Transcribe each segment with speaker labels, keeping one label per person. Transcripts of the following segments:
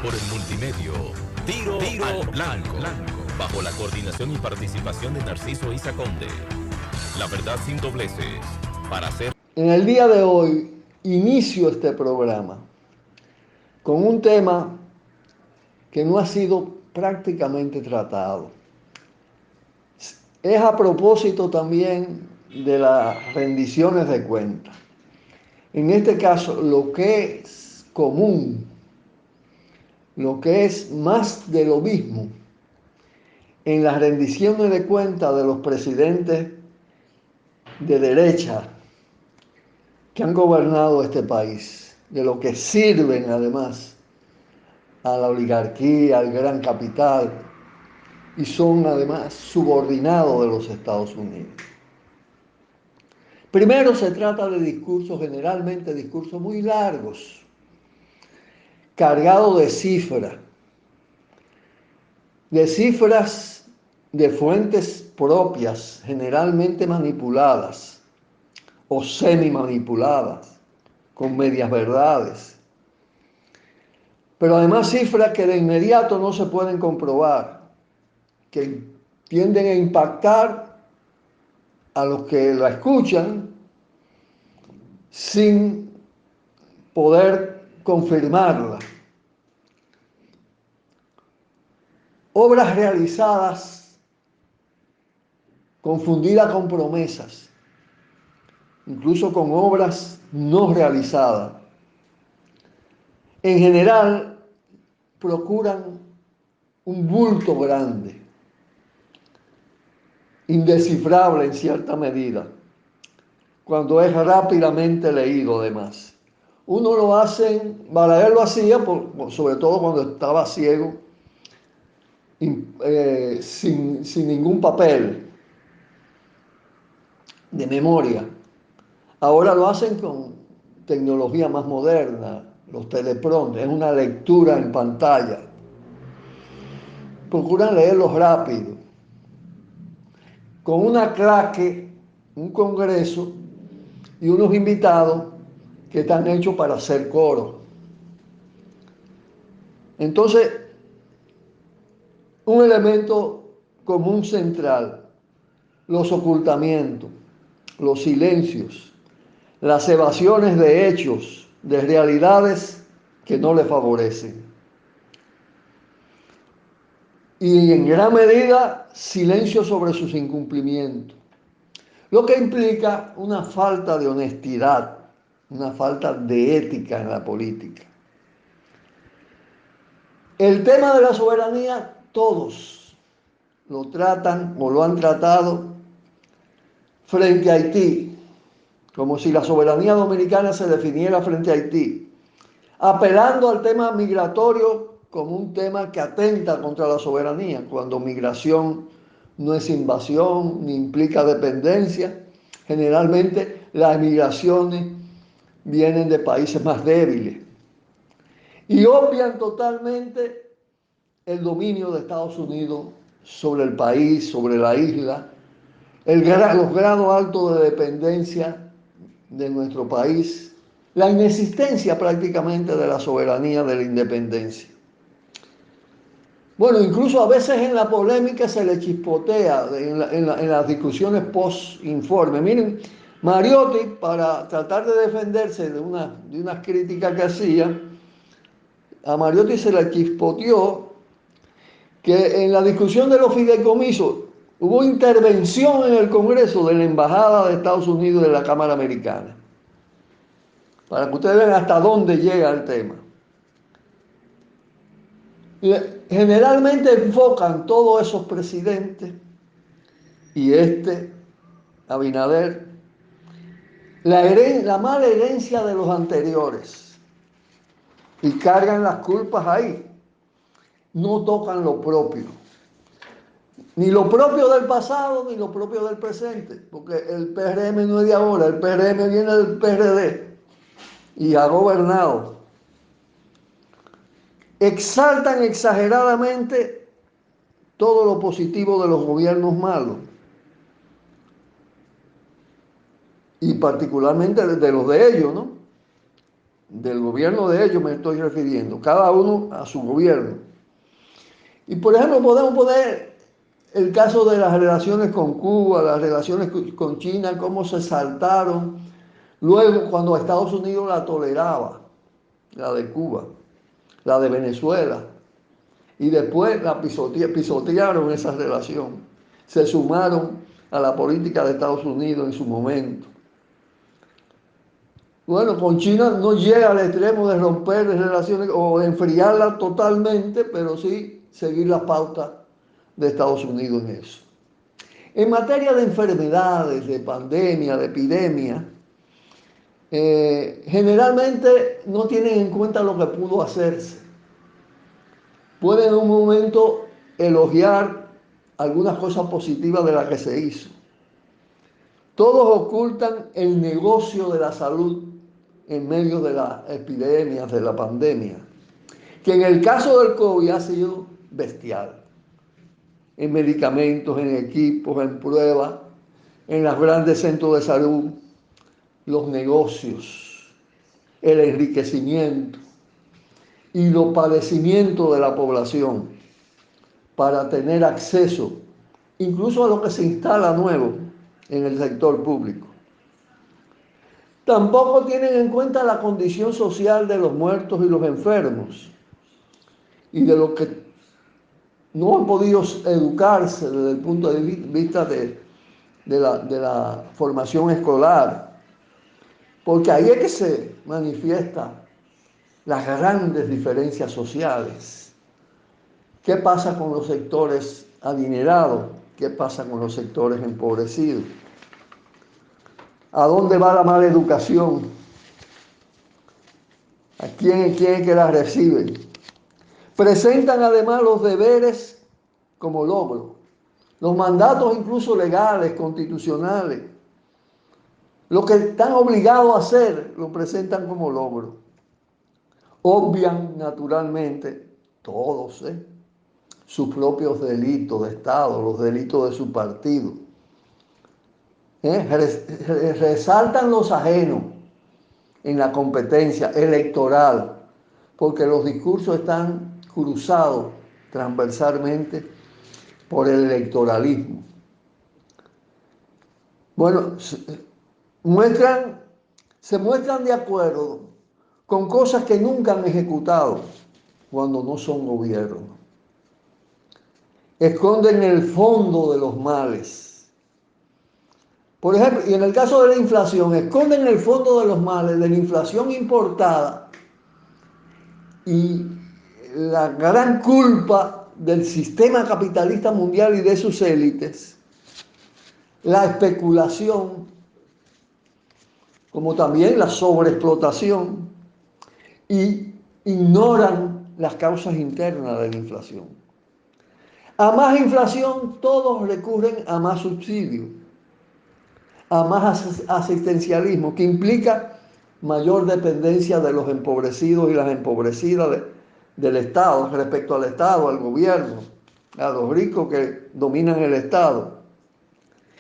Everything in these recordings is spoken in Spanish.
Speaker 1: Por el multimedio, Tiro al Blanco, bajo la coordinación y participación de Narciso Isa Conde. La verdad sin dobleces, para hacer...
Speaker 2: En el día de hoy inicio este programa con un tema que no ha sido prácticamente tratado. Es a propósito también de las rendiciones de cuentas. En este caso, lo que es común, lo que es más de lo mismo en las rendiciones de cuentas de los presidentes de derecha que han gobernado este país, de lo que sirven además a la oligarquía, al gran capital, y son además subordinados de los Estados Unidos. Primero se trata de discursos, generalmente discursos muy largos, cargados de cifras de fuentes propias, generalmente manipuladas o semi-manipuladas, con medias verdades. Pero además cifras que de inmediato no se pueden comprobar, que tienden a impactar a los que la escuchan sin poder confirmarla. Obras realizadas confundidas con promesas, incluso con obras no realizadas. En general, procuran un bulto grande, indescifrable en cierta medida, cuando es rápidamente leído además. Uno lo hace, Balaguer lo hacía, sobre todo cuando estaba ciego, sin ningún papel de memoria. Ahora lo hacen con tecnología más moderna, los teleprompters, es una lectura en pantalla. Procuran leerlos rápido, con una claque, un congreso y unos invitados que están hechos para hacer coro. Entonces, un elemento común central, los ocultamientos, los silencios, las evasiones de hechos, de realidades que no le favorecen. Y en gran medida, silencio sobre sus incumplimientos, lo que implica una falta de honestidad, una falta de ética en la política. El tema de la soberanía, todos lo tratan o lo han tratado frente a Haití, como si la soberanía dominicana se definiera frente a Haití, apelando al tema migratorio como un tema que atenta contra la soberanía, cuando migración no es invasión ni implica dependencia. Generalmente las migraciones vienen de países más débiles y obvian totalmente el dominio de Estados Unidos sobre el país, sobre la isla, los grados altos de dependencia de nuestro país, la inexistencia prácticamente de la soberanía, de la independencia. Bueno, incluso a veces en la polémica se le chispotea en las discusiones post-informe. Miren, Mariotti, para tratar de defenderse de unas críticas que hacía, a Mariotti se le chispoteó que en la discusión de los fideicomisos hubo intervención en el Congreso de la Embajada de Estados Unidos y de la Cámara Americana, para que ustedes vean hasta dónde llega el tema. Y generalmente enfocan todos esos presidentes y Abinader, la mala herencia de los anteriores y cargan las culpas ahí. No tocan lo propio. Ni lo propio del pasado, ni lo propio del presente, porque el PRM no es de ahora, el PRM viene del PRD y ha gobernado. Exaltan exageradamente todo lo positivo de los gobiernos malos, y particularmente de los de ellos, ¿no? del gobierno de ellos me estoy refiriendo, cada uno a su gobierno. Y por ejemplo podemos poner el caso de las relaciones con Cuba, las relaciones con China, cómo se saltaron luego cuando Estados Unidos la toleraba, la de Cuba, la de Venezuela, y después la pisotearon esa relación, se sumaron a la política de Estados Unidos en su momento. Bueno, con China no llega al extremo de romper relaciones o enfriarla totalmente, pero sí seguir las pautas de Estados Unidos en eso. En materia de enfermedades, de pandemia, de epidemia, generalmente no tienen en cuenta lo que pudo hacerse. Pueden en un momento elogiar algunas cosas positivas de las que se hizo. Todos ocultan el negocio de la salud en medio de las epidemias, de la pandemia, que en el caso del COVID ha sido bestial. En medicamentos, en equipos, en pruebas, en los grandes centros de salud, los negocios, el enriquecimiento y los padecimientos de la población para tener acceso incluso a lo que se instala nuevo en el sector público. Tampoco tienen en cuenta la condición social de los muertos y los enfermos y de los que no han podido educarse desde el punto de vista de la formación escolar, porque ahí es que se manifiestan las grandes diferencias sociales. ¿Qué pasa con los sectores adinerados? ¿Qué pasa con los sectores empobrecidos? ¿A dónde va la mala educación? ¿A quién es que la recibe? Presentan además los deberes como logro, los mandatos incluso legales, constitucionales. Lo que están obligados a hacer lo presentan como logro. Obvian naturalmente todos sus propios delitos de Estado, los delitos de su partido. Resaltan los ajenos en la competencia electoral, porque los discursos están cruzados transversalmente por el electoralismo. Bueno, se muestran de acuerdo con cosas que nunca han ejecutado cuando no son gobierno. Esconden el fondo de los males. Por ejemplo, y en el caso de la inflación, esconden el fondo de los males de la inflación importada y la gran culpa del sistema capitalista mundial y de sus élites, la especulación, como también la sobreexplotación, y ignoran las causas internas de la inflación. A más inflación, todos recurren a más subsidios, a más asistencialismo, que implica mayor dependencia de los empobrecidos y las empobrecidas del Estado, respecto al Estado, al gobierno, a los ricos que dominan el Estado.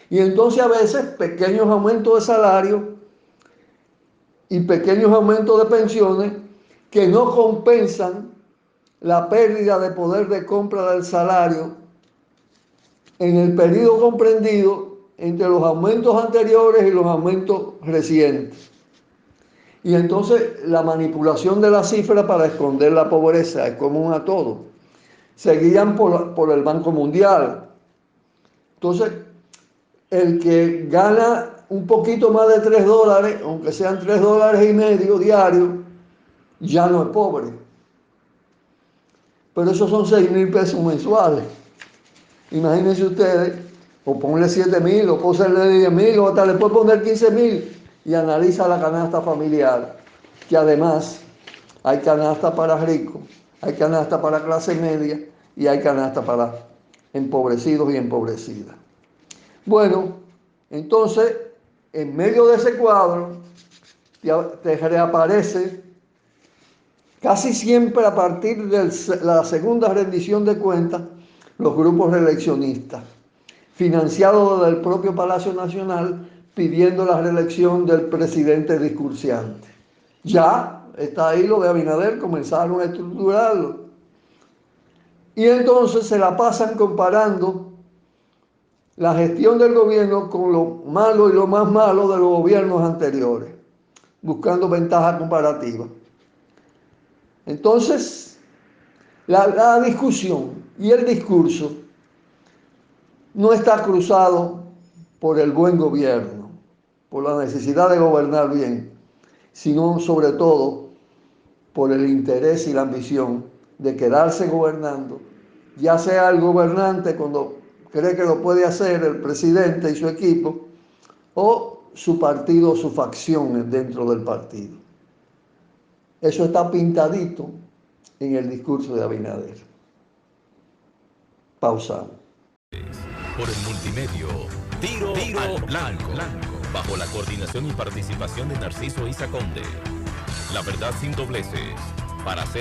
Speaker 2: Y entonces a veces pequeños aumentos de salario y pequeños aumentos de pensiones que no compensan la pérdida de poder de compra del salario en el periodo comprendido entre los aumentos anteriores y los aumentos recientes. Y entonces la manipulación de la cifra para esconder la pobreza es común a todos. Se guían por el Banco Mundial. Entonces, el que gana un poquito más de $3, aunque sean $3.50 diarios, ya no es pobre. Pero esos son 6.000 pesos mensuales. Imagínense ustedes, o ponle 7.000, o pónganle 10.000, o hasta le puede poner 15.000 y analiza la canasta familiar, que además hay canasta para ricos, hay canasta para clase media y hay canasta para empobrecidos y empobrecidas. Bueno, entonces, en medio de ese cuadro, te reaparece casi siempre a partir de la segunda rendición de cuentas los grupos reeleccionistas, financiados desde el propio Palacio Nacional, pidiendo la reelección del presidente discursiante. Ya está ahí lo de Abinader, comenzaron a estructurarlo. Y entonces se la pasan comparando la gestión del gobierno con lo malo y lo más malo de los gobiernos anteriores, buscando ventajas comparativas. Entonces, la discusión y el discurso no está cruzado por el buen gobierno, por la necesidad de gobernar bien, sino sobre todo por el interés y la ambición de quedarse gobernando, ya sea el gobernante cuando cree que lo puede hacer, el presidente y su equipo, o su partido o su facción dentro del partido. Eso está pintadito en el discurso de Abinader. Pausamos.
Speaker 1: Por el multimedio, Tiro al Blanco, bajo la coordinación y participación de Narciso Isa Conde. La verdad sin dobleces, para hacer